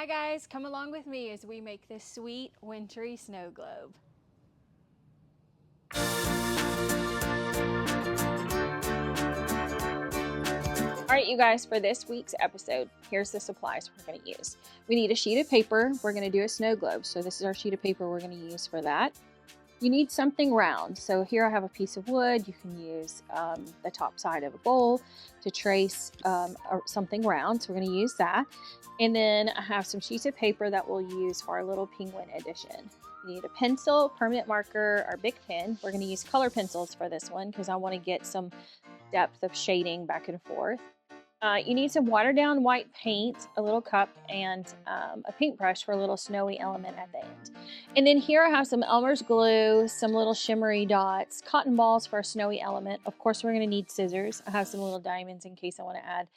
Hi guys, come along with me as we make this sweet wintry snow globe. All right, you guys, for this week's episode, here's the supplies we're going to use. We need a sheet of paper. We're going to do a snow globe. So this is our sheet of paper we're going to use for that. You need something round. So here I have a piece of wood. You can use the top side of a bowl to trace something round. So we're going to use that. And then I have some sheets of paper that we'll use for our little penguin edition. You need a pencil, permanent marker, or Bic pen. We're going to use color pencils for this one because I want to get some depth of shading back and forth. You need some watered down white paint, a little cup, and a paintbrush for a little snowy element at the end. And then here I have some Elmer's glue, some little shimmery dots, cotton balls for a snowy element. Of course, we're going to need scissors. I have some little diamonds in case I want to add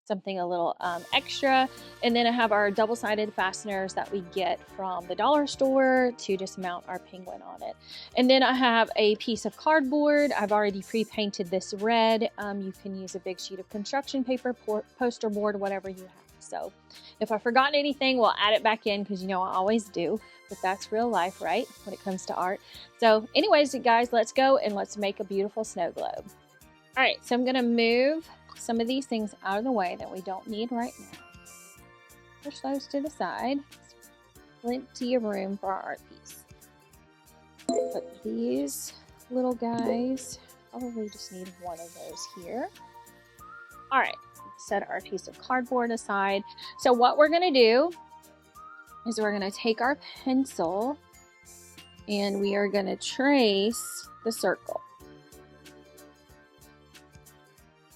something a little extra. And then I have our double-sided fasteners that we get from the dollar store to just mount our penguin on it. And then I have a piece of cardboard. I've already pre-painted this red. You can use a big sheet of construction paper, poster board, whatever you have. So if I've forgotten anything, we'll add it back in because you know I always do, but that's real life, right? When it comes to art. So anyways, guys, let's go and let's make a beautiful snow globe. All right, so I'm gonna move some of these things out of the way that we don't need right now. Push those to the side. Plenty of room for our art piece. Put these little guys, probably just need one of those here. All right, set our piece of cardboard aside. So what we're gonna do is we're gonna take our pencil and we are gonna trace the circle.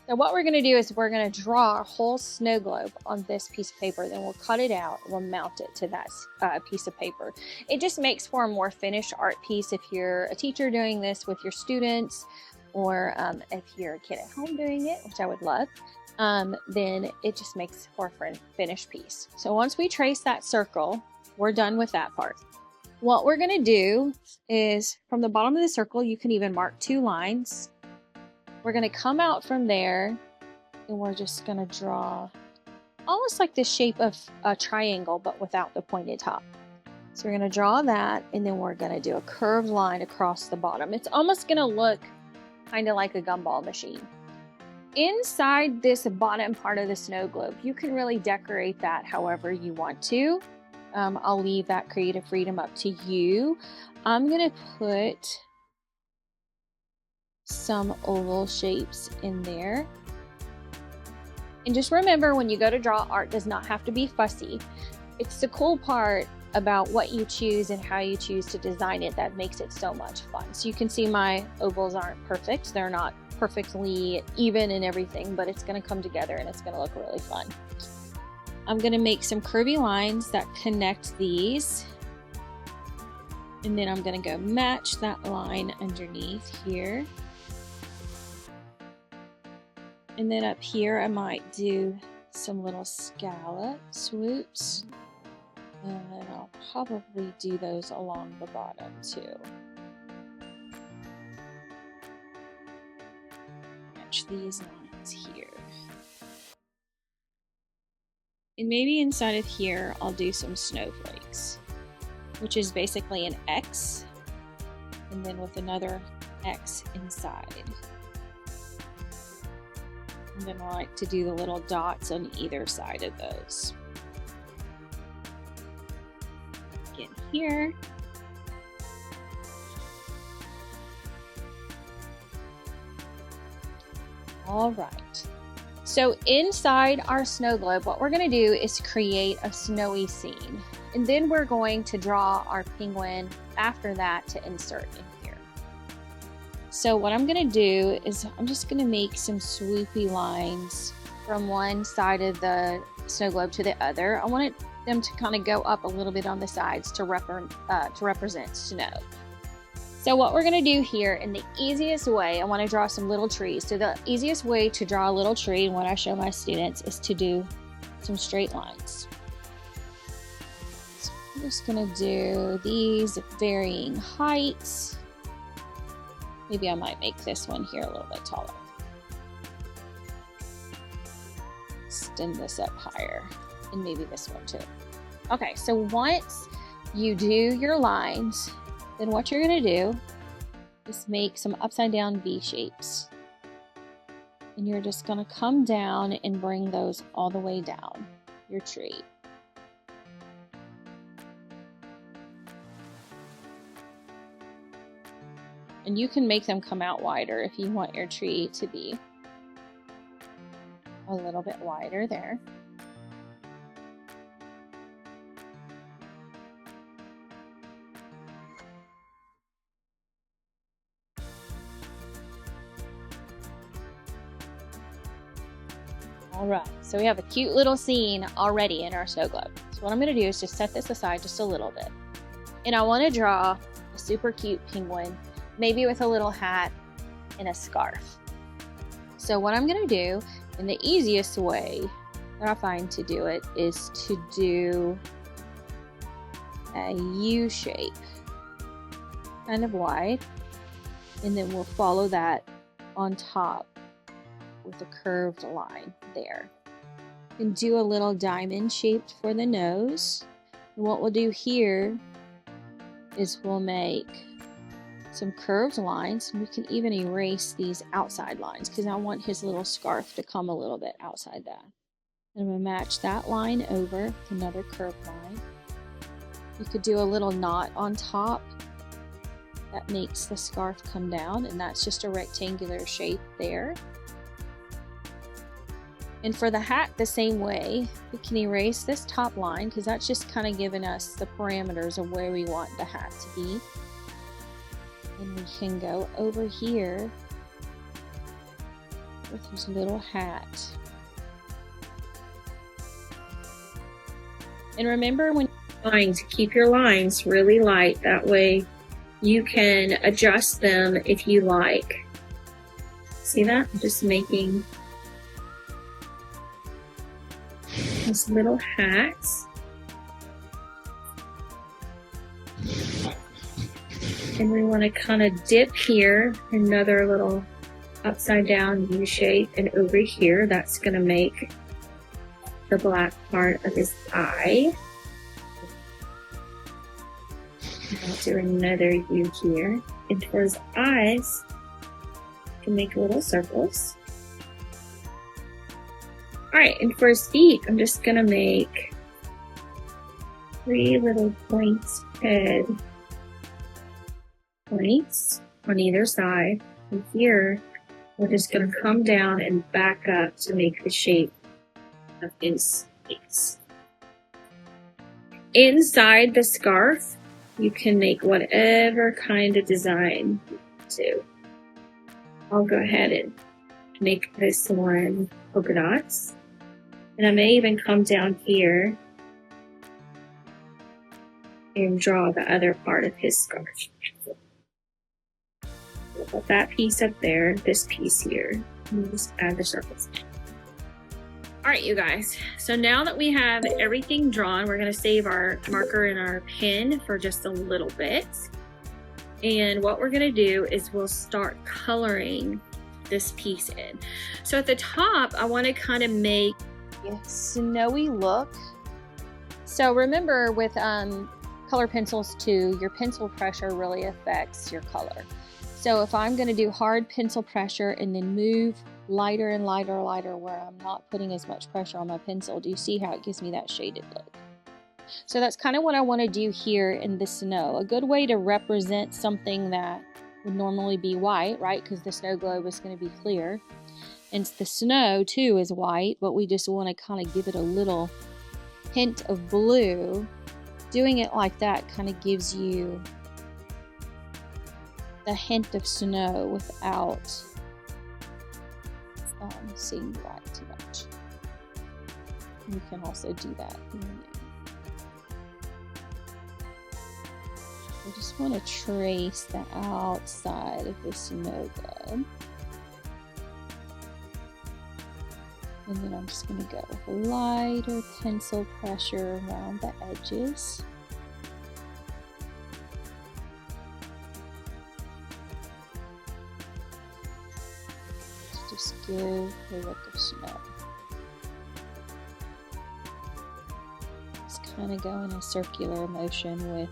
So what we're going to do is we're going to draw our whole snow globe on this piece of paper. Then we'll cut it out and we'll mount it to that piece of paper. It just makes for a more finished art piece if you're a teacher doing this with your students, or if you're a kid at home doing it, which I would love, then it just makes for a finished piece. So once we trace that circle, we're done with that part. What we're going to do is from the bottom of the circle, you can even mark 2 lines. We're going to come out from there and we're just going to draw almost like the shape of a triangle, but without the pointed top. So we're going to draw that and then we're going to do a curved line across the bottom. It's almost going to look kind of like a gumball machine. Inside this bottom part of the snow globe, you can really decorate that however you want to. I'll leave that creative freedom up to you. I'm going to put some oval shapes in there. And just remember, when you go to draw, art does not have to be fussy. It's the cool part about what you choose and how you choose to design it that makes it so much fun. So you can see my ovals aren't perfect. They're not perfectly even and everything, but it's going to come together and it's going to look really fun. I'm going to make some curvy lines that connect these. And then I'm going to go match that line underneath here. And then up here, I might do some little scallop swoops. And I'll probably do those along the bottom too. Match these lines here. And maybe inside of here, I'll do some snowflakes, which is basically an X, and then with another X inside. And then I like to do the little dots on either side of those. Again here. All right. So inside our snow globe, what we're going to do is create a snowy scene. And then we're going to draw our penguin after that to insert in here. So what I'm going to do is I'm just going to make some swoopy lines from one side of the snow globe to the other. I want them to kind of go up a little bit on the sides to represent snow. So what we're going to do here, in the easiest way, I want to draw some little trees. So the easiest way to draw a little tree, and what I show my students, is to do some straight lines. So I'm just going to do these at varying heights. Maybe I might make this one here a little bit taller. Extend this up higher, and maybe this one too. Okay, so once you do your lines, then what you're gonna do is make some upside down V shapes. And you're just gonna come down and bring those all the way down your tree. And you can make them come out wider if you want your tree to be a little bit wider there. All right, so we have a cute little scene already in our snow globe. So what I'm gonna do is just set this aside just a little bit. And I wanna draw a super cute penguin, maybe with a little hat and a scarf. So what I'm gonna do, and the easiest way that I find to do it, is to do a U shape, kind of wide, and then we'll follow that on top with a curved line there. And do a little diamond shaped for the nose. And what we'll do here is we'll make some curved lines. We can even erase these outside lines because I want his little scarf to come a little bit outside that. And I'm going to match that line over with another curved line. You could do a little knot on top that makes the scarf come down, and that's just a rectangular shape there. And for the hat, the same way, we can erase this top line because that's just kind of giving us the parameters of where we want the hat to be. And we can go over here with his little hat. And remember when you're trying to keep your lines really light, that way you can adjust them if you like. See that? I'm just making this little hat. And we want to kind of dip here, another little upside down U shape, and over here that's going to make the black part of his eye. I'll do another U here. And for his eyes, you can make little circles. Alright, and for his feet, I'm just gonna make 3 little head points on either side. And here, we're just gonna come down and back up to make the shape of his face. Inside the scarf, you can make whatever kind of design you want to. I'll go ahead and make this one polka dots. And I may even come down here and draw the other part of his scarf. We'll put that piece up there, this piece here, and just add the circles. Alright, you guys, so now that we have everything drawn, we're going to save our marker and our pen for just a little bit. And what we're going to do is we'll start coloring this piece in. So at the top, I want to kind of make a snowy look. So remember with color pencils too, your pencil pressure really affects your color. So if I'm going to do hard pencil pressure and then move lighter and lighter where I'm not putting as much pressure on my pencil, do you see how it gives me that shaded look? So that's kind of what I want to do here in the snow. A good way to represent something that would normally be white, right? Because the snow globe is going to be clear. And the snow too is white, but we just want to kind of give it a little hint of blue. Doing it like that kind of gives you the hint of snow without seeing white too much. You can also do that. I just want to trace the outside of the snow globe. And then I'm just going to go with lighter pencil pressure around the edges. To just give the look of snow. Just kind of go in a circular motion with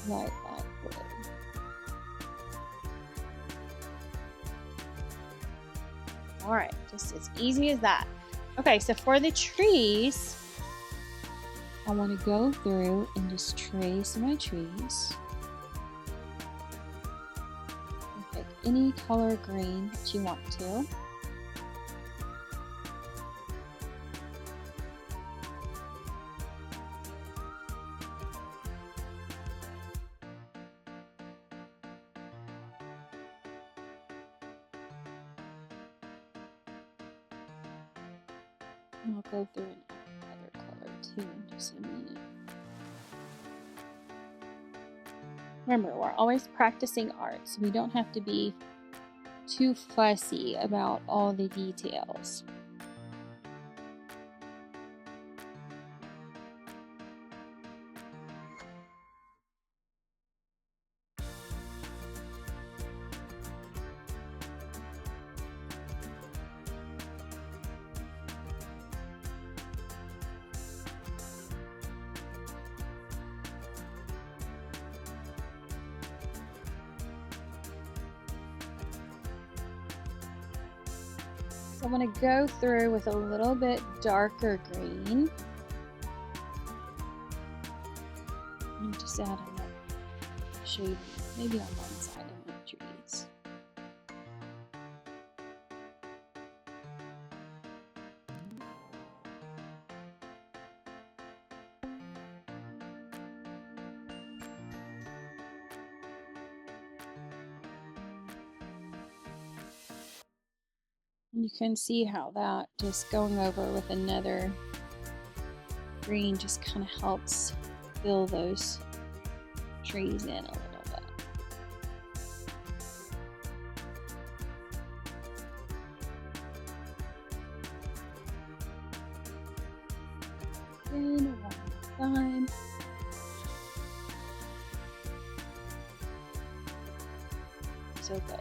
light blue. All right, just as easy as that. Okay, so for the trees, I want to go through and just trace my trees. Pick any color green that you want to. And I'll go through another color too in just a minute. Remember, we're always practicing art, so we don't have to be too fussy about all the details. I'm going to go through with a little bit darker green. And just add a shade, maybe on one side of the trees. You can see how that just going over with another green just kind of helps fill those trees in a little bit. And one more time. So good.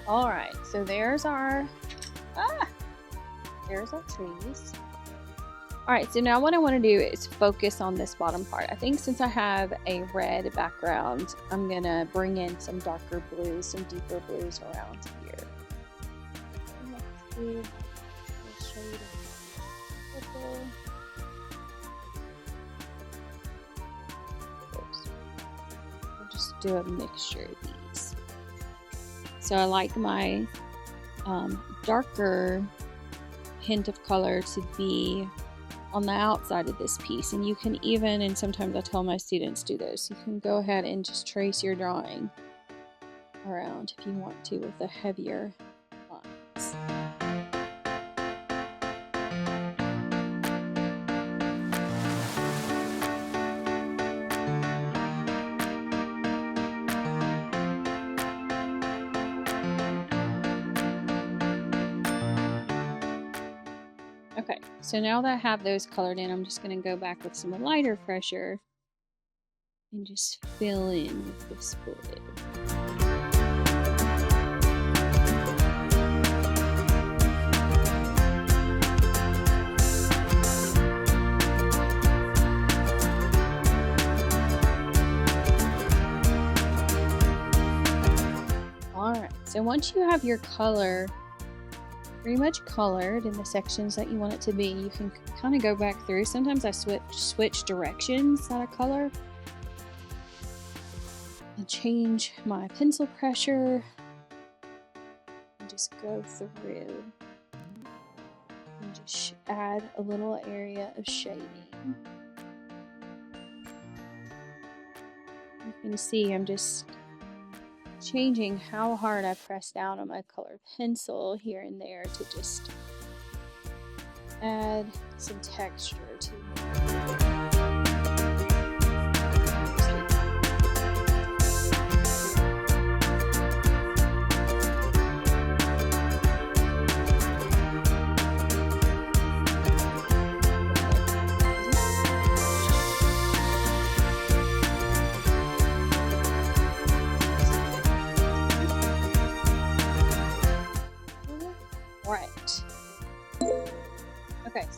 All right, so there's our trees. All right, so now what I want to do is focus on this bottom part. I think since I have a red background, I'm gonna bring in some darker blues, some deeper blues around here. Let's do a shade of purple. Oops. I'll just do a mixture of these. So I like my darker hint of color to be on the outside of this piece. And you can even, and sometimes I tell my students do this, you can go ahead and just trace your drawing around if you want to with the heavier lines. Okay, so now that I have those colored in, I'm just going to go back with some lighter pressure and just fill in with this blue. Alright, so once you have your color pretty much colored in the sections that you want it to be, you can kind of go back through. Sometimes I switch directions that I color and change my pencil pressure and just go through and just add a little area of shading. You can see I'm just changing how hard I press down on my colored pencil here and there to just add some texture to it.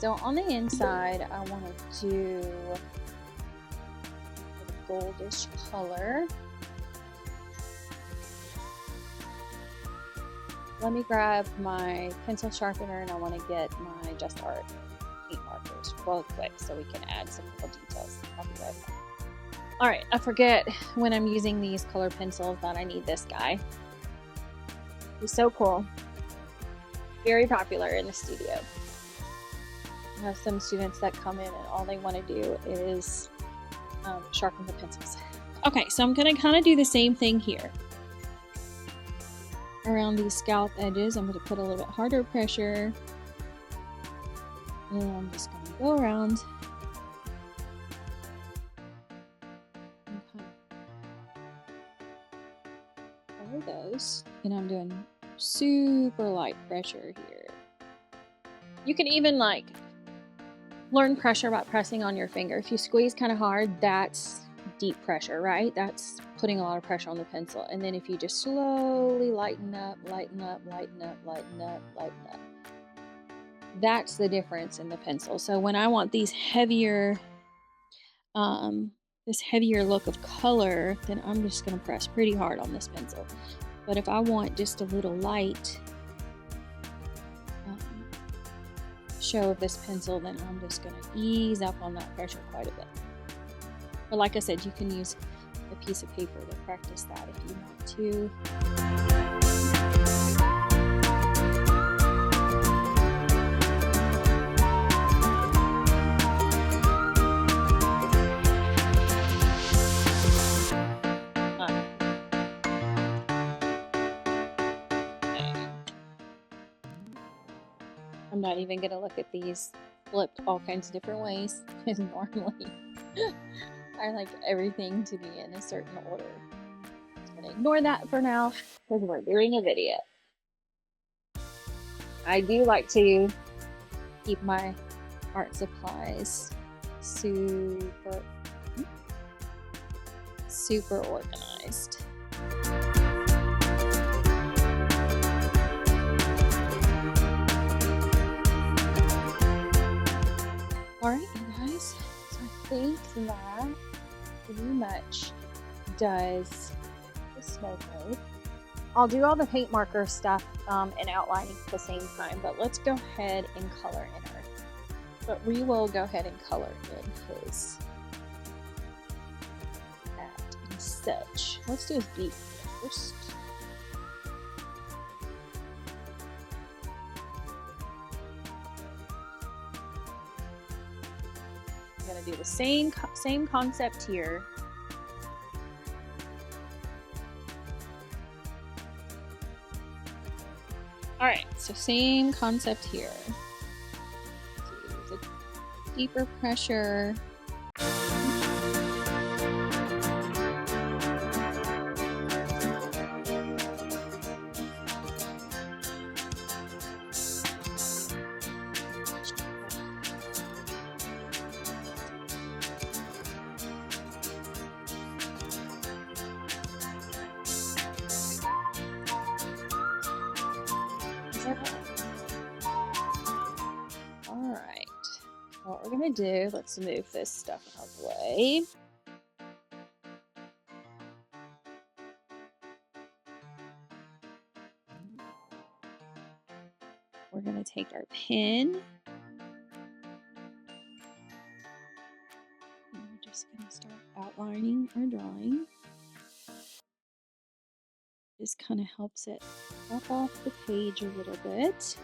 So on the inside, I want to do a goldish color. Let me grab my pencil sharpener and I want to get my Just Art paint markers real quick so we can add some little details. I'll be right back. Alright, I forget when I'm using these color pencils that I need this guy. He's so cool. Very popular in the studio. I have some students that come in and all they want to do is sharpen the pencils. Okay, so I'm going to kind of do the same thing here. Around these scalp edges, I'm going to put a little bit harder pressure. And I'm just going to go around and kind of cover those. And I'm doing super light pressure here. You can even like learn pressure by pressing on your finger. If you squeeze kind of hard, that's deep pressure, right? That's putting a lot of pressure on the pencil. And then if you just slowly lighten up, lighten up, lighten up, lighten up, lighten up, that's the difference in the pencil. So when I want these heavier, this heavier look of color, then I'm just going to press pretty hard on this pencil. But if I want just a little light show of this pencil, then I'm just going to ease up on that pressure quite a bit. But like I said, you can use a piece of paper to practice that if you want to. I'm not even going to look at these flipped all kinds of different ways, because normally I like everything to be in a certain order. I'm going to ignore that for now, because we're doing a video. I do like to keep my art supplies super organized. Alright, you guys, so I think that pretty much does the snow globe. I'll do all the paint marker stuff and outlining at the same time, but let's go ahead and color in her. But we will go ahead and color in his hat and such. Let's do his beak first. I'm gonna do the same concept here. Alright, so same concept here. Use a deeper pressure. Alright, what we're gonna do, let's move this stuff out of the way. We're gonna take our pen and we're just gonna start outlining our drawing. Just kind of helps it pop off the page a little bit.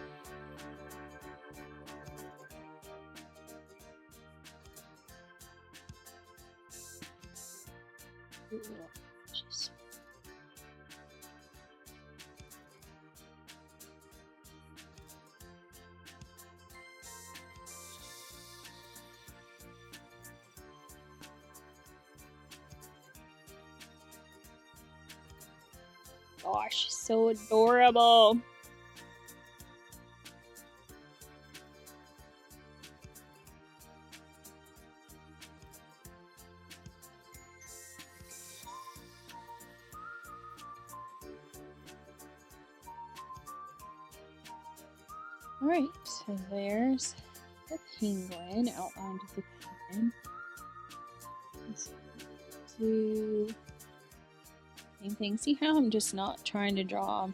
Gosh, so adorable. Alright, so there's the penguin, outline of the penguin. Let's do same thing. See how I'm just not trying to draw a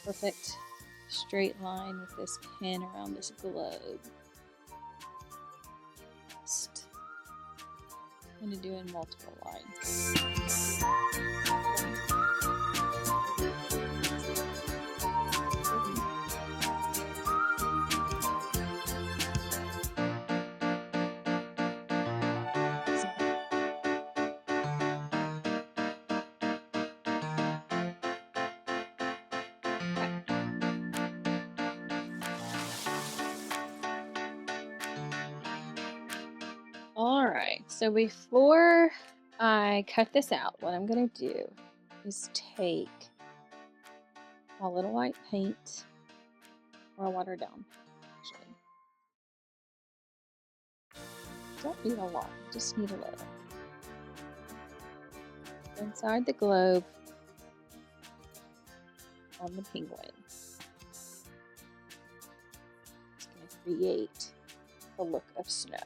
perfect straight line with this pen around this globe. Just kind of doing multiple lines. Alright, so before I cut this out, what I'm going to do is take a little white paint, or water down, actually. Don't need a lot, just need a little. Inside the globe on the penguin. It's going to create the look of snow.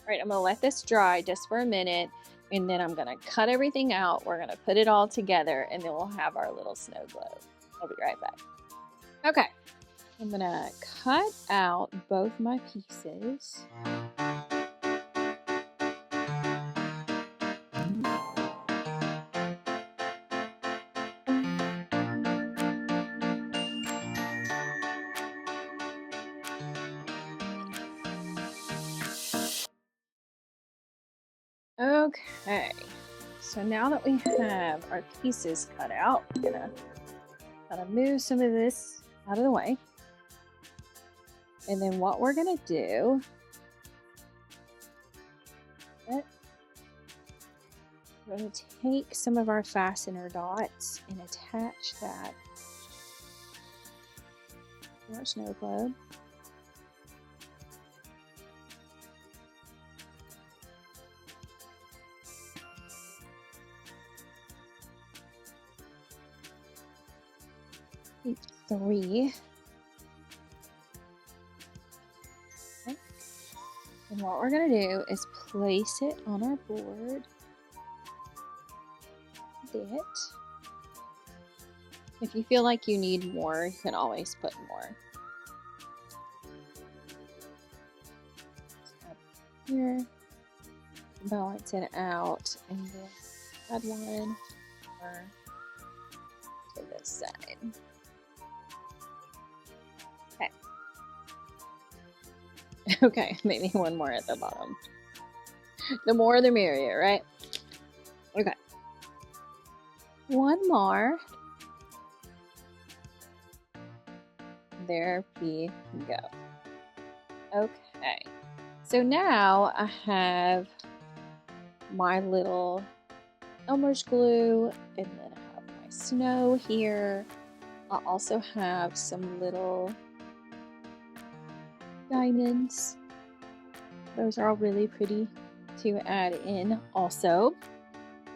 Alright, I'm going to let this dry just for a minute, and then I'm going to cut everything out. We're going to put it all together, and then we'll have our little snow globe. I'll be right back. Okay, I'm going to cut out both my pieces. Okay, so now that we have our pieces cut out, I'm gonna kind of move some of this out of the way. And then what we're gonna do, we're gonna take some of our fastener dots and attach that to our snow globe. Three. Okay. And what we're going to do is place it on our board. If you feel like you need more, you can always put more. Up here, balance it out, and then add one more to this side. Okay, maybe one more at the bottom. The more the merrier, right? Okay. One more. There we go. Okay. So now I have my little Elmer's glue, and then I have my snow here. I also have some little diamonds. Those are all really pretty to add in also.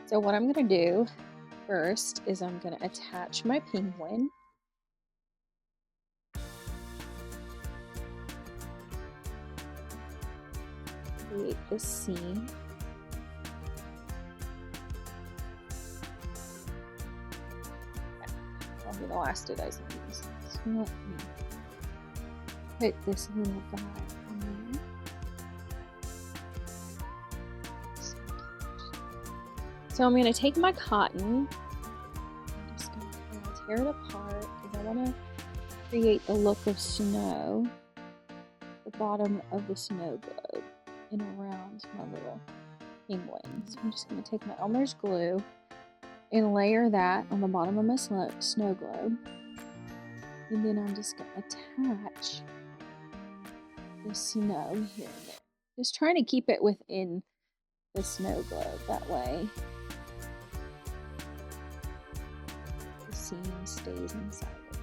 So what I'm going to do first is I'm going to attach my penguin. Create this seam. Okay. I'll be the last of those these. So let me put this little guy on there. So I'm going to take my cotton. I'm just going to tear it apart because I want to create the look of snow. The bottom of the snow globe and around my little penguin. So I'm just going to take my Elmer's glue and layer that on the bottom of my snow globe. And then I'm just going to attach the snow here and there. Just trying to keep it within the snow globe. That way the seam stays inside it.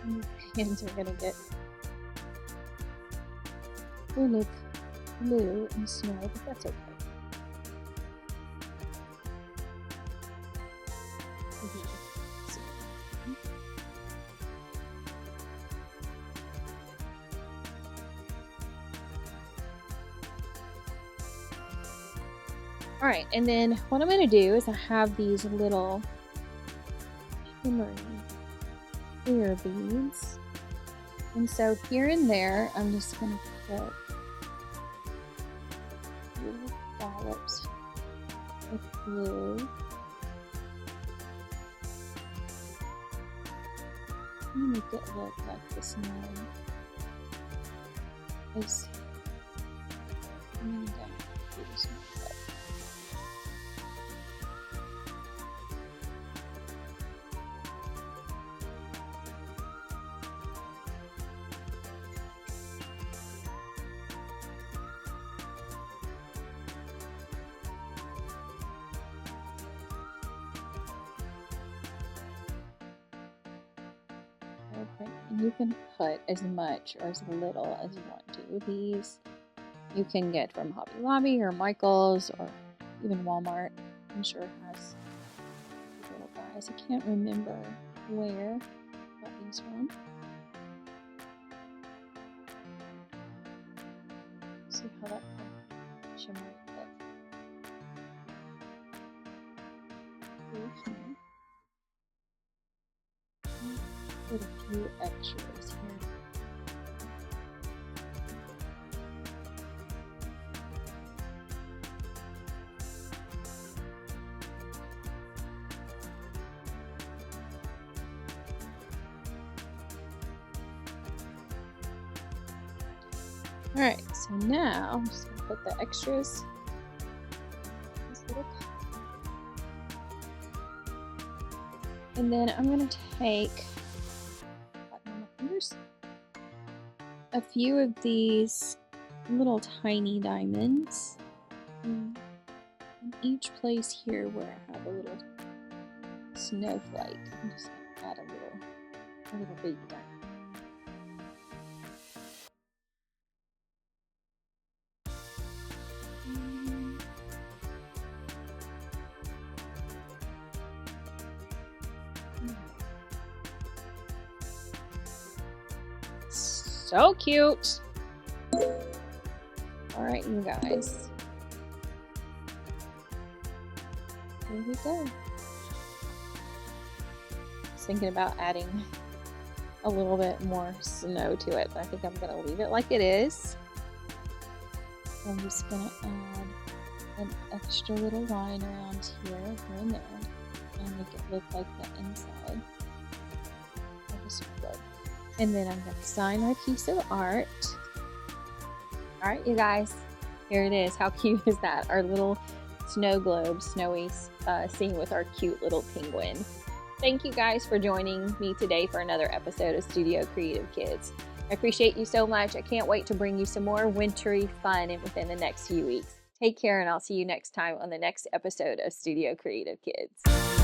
And your hands are going to get full of glue and snow, but that's okay. All right, and then what I'm going to do is I have these little shimmery clear beads. And so here and there, I'm just going to put little dollops of blue. Make it look like this one is coming down through this one. And you can put as much or as little as you want to. These you can get from Hobby Lobby or Michael's or even Walmart. I'm sure has these little guys. I can't remember where I got these from. See how that shimmer looks. Put a few extras here. Alright, so now I'm just going to put the extras. And then I'm going to take a few of these little tiny diamonds in each place here where I have a little snowflake. I'm just going to add a little baby diamond. So cute. All right, you guys. Here we go. Just thinking about adding a little bit more snow to it, but I think I'm going to leave it like it is. I'm just going to add an extra little line around here and there, and make it look like the inside of this book. And then I'm going to sign my piece of art. Alright, you guys, here it is. How cute is that? Our little snow globe, snowy scene with our cute little penguin. Thank you guys for joining me today for another episode of Studio Creative Kids. I appreciate you so much. I can't wait to bring you some more wintry fun within the next few weeks. Take care, and I'll see you next time on the next episode of Studio Creative Kids.